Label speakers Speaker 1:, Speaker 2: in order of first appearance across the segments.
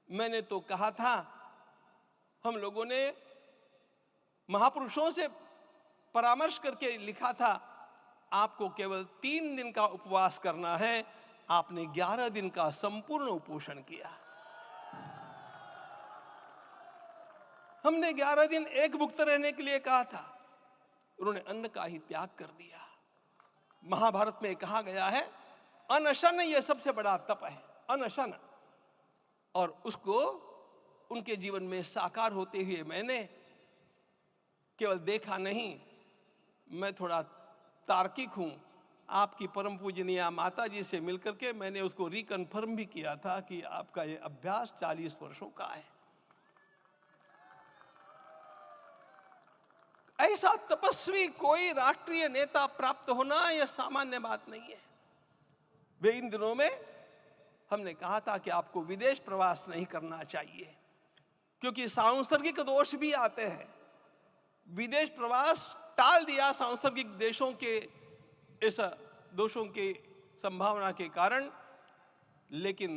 Speaker 1: मैंने तो कहा था, हम लोगों ने महापुरुषों से परामर्श करके लिखा था, आपको केवल 3 दिन का उपवास करना है। आपने 11 दिन का संपूर्ण उपोषण किया। हमने 11 दिन एक भुक्त रहने के लिए कहा था, उन्होंने अन्न का ही त्याग कर दिया। महाभारत में कहा गया है, अनशन यह सबसे बड़ा तप है, अनशन। और उसको उनके जीवन में साकार होते हुए मैंने केवल देखा नहीं, मैं थोड़ा तार्किक हूं। आपकी परम पूजनीय माता जी से मिलकर के मैंने उसको रिकन्फर्म भी किया था कि आपका ये अभ्यास 40 वर्षों का है। ऐसा तपस्वी कोई राष्ट्रीय नेता प्राप्त होना यह सामान्य बात नहीं है। वे इन दिनों में हमने कहा था कि आपको विदेश प्रवास नहीं करना चाहिए, क्योंकि सांसर्गिक दोष भी आते हैं। विदेश प्रवास टाल दिया सांसर्गिक देशों के इस दोषों की संभावना के कारण, लेकिन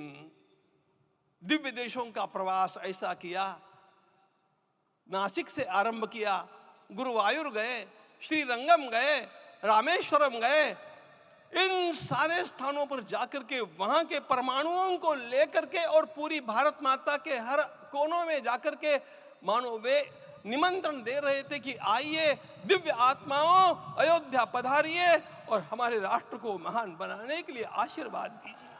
Speaker 1: दिव्य देशों का प्रवास ऐसा किया। नासिक से आरंभ किया, गुरुवायूर गए, श्रीरंगम गए, रामेश्वरम गए। इन सारे स्थानों पर जाकर के वहां के परमाणुओं को लेकर के और पूरी भारत माता के हर कोनों में जाकर के मानो वे निमंत्रण दे रहे थे कि आइए दिव्य आत्माओं, अयोध्या पधारिए और हमारे राष्ट्र को महान बनाने के लिए आशीर्वाद दीजिए।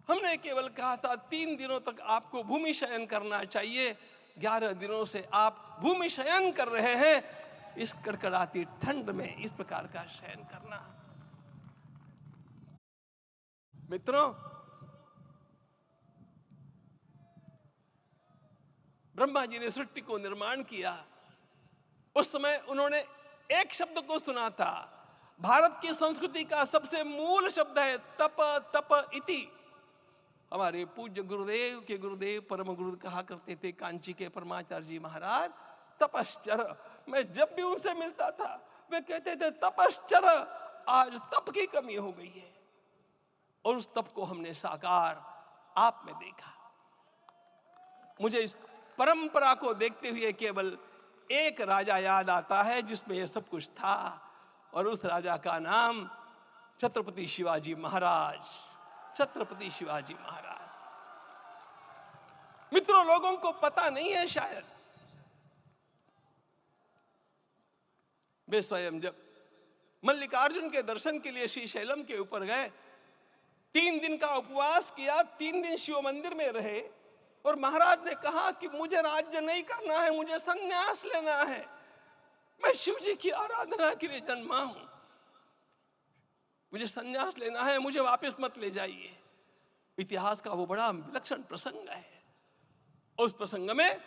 Speaker 1: हमने केवल कहा था 3 दिनों तक आपको भूमि शयन करना चाहिए। 11 दिनों से आप भूमि शयन कर रहे हैं। इस कड़कड़ाती ठंड में इस प्रकार का शयन करना, मित्रों, ब्रह्मा जी ने सृष्टि को निर्माण किया। उस समय उन्होंने एक शब्द को सुना था। भारत की संस्कृति का सबसे मूल शब्द है तप, तप इति। हमारे पूज्य गुरुदेव के गुरुदेव परम गुरु कहा करते थे, कांची के परमाचार्य जी महाराज, तपश्चर। मैं जब भी उनसे मिलता था वे कहते थे तपश्चर। आज तप की कमी हो गई है और उस तप को हमने साकार आप में देखा। मुझे इस परंपरा को देखते हुए केवल एक राजा याद आता है जिसमें यह सब कुछ था, और उस राजा का नाम छत्रपति शिवाजी महाराज। छत्रपति शिवाजी महाराज। मित्रों, लोगों को पता नहीं है शायद, वे स्वयं जब मल्लिकार्जुन के दर्शन के लिए श्रीशैलम के ऊपर गए, 3 दिन का उपवास किया, 3 दिन शिव मंदिर में रहे, और महाराज ने कहा कि मुझे राज्य नहीं करना है, मुझे संन्यास लेना है, मैं शिव जी की आराधना के लिए जन्मा हूं, मुझे संन्यास लेना है, मुझे वापस मत ले जाइए। इतिहास का वो बड़ा विलक्षण प्रसंग है। उस प्रसंग में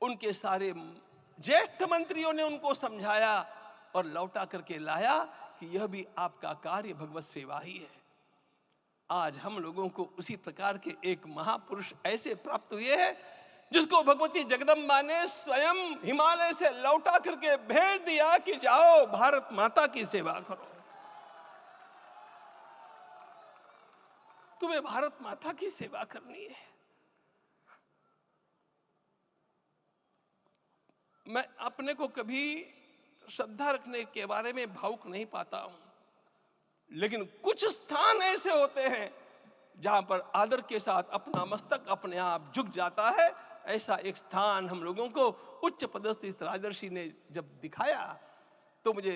Speaker 1: उनके सारे ज्येष्ठ मंत्रियों ने उनको समझाया और लौटा करके लाया कि यह भी आपका कार्य भगवत सेवा ही है। आज हम लोगों को उसी प्रकार के एक महापुरुष ऐसे प्राप्त हुए हैं जिसको भगवती जगदम्बा ने स्वयं हिमालय से लौटा करके भेज दिया कि जाओ भारत माता की सेवा करो। तुम्हें भारत माता की सेवा करनी है। मैं अपने को कभी श्रद्धा रखने के बारे में भावुक नहीं पाता हूं, लेकिन कुछ स्थान ऐसे होते हैं जहां पर आदर के साथ अपना मस्तक अपने आप झुक जाता है। ऐसा एक स्थान हम लोगों को उच्च पदस्थ इस राजर्षि ने जब दिखाया तो मुझे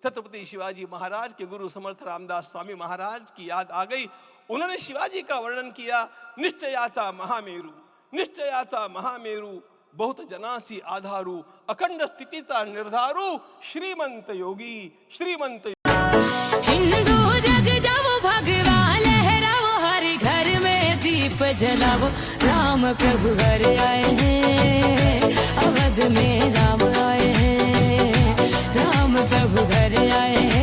Speaker 1: छत्रपति शिवाजी महाराज के गुरु समर्थ रामदास स्वामी महाराज की याद आ गई। उन्होंने शिवाजी का वर्णन किया, निश्चयाचा महामेरु, निश्चयाचा महामेरु, बहुत जनासी आधारू, अखंड स्थितिता निर्धारू, श्रीमंत योगी, श्रीमंत।
Speaker 2: हिंदू जग जाओ भगवान लहराओ, हर घर में दीप जलाओ, राम प्रभु घर आए हैं, अवध में राम आए हैं, राम प्रभु घर आए हैं।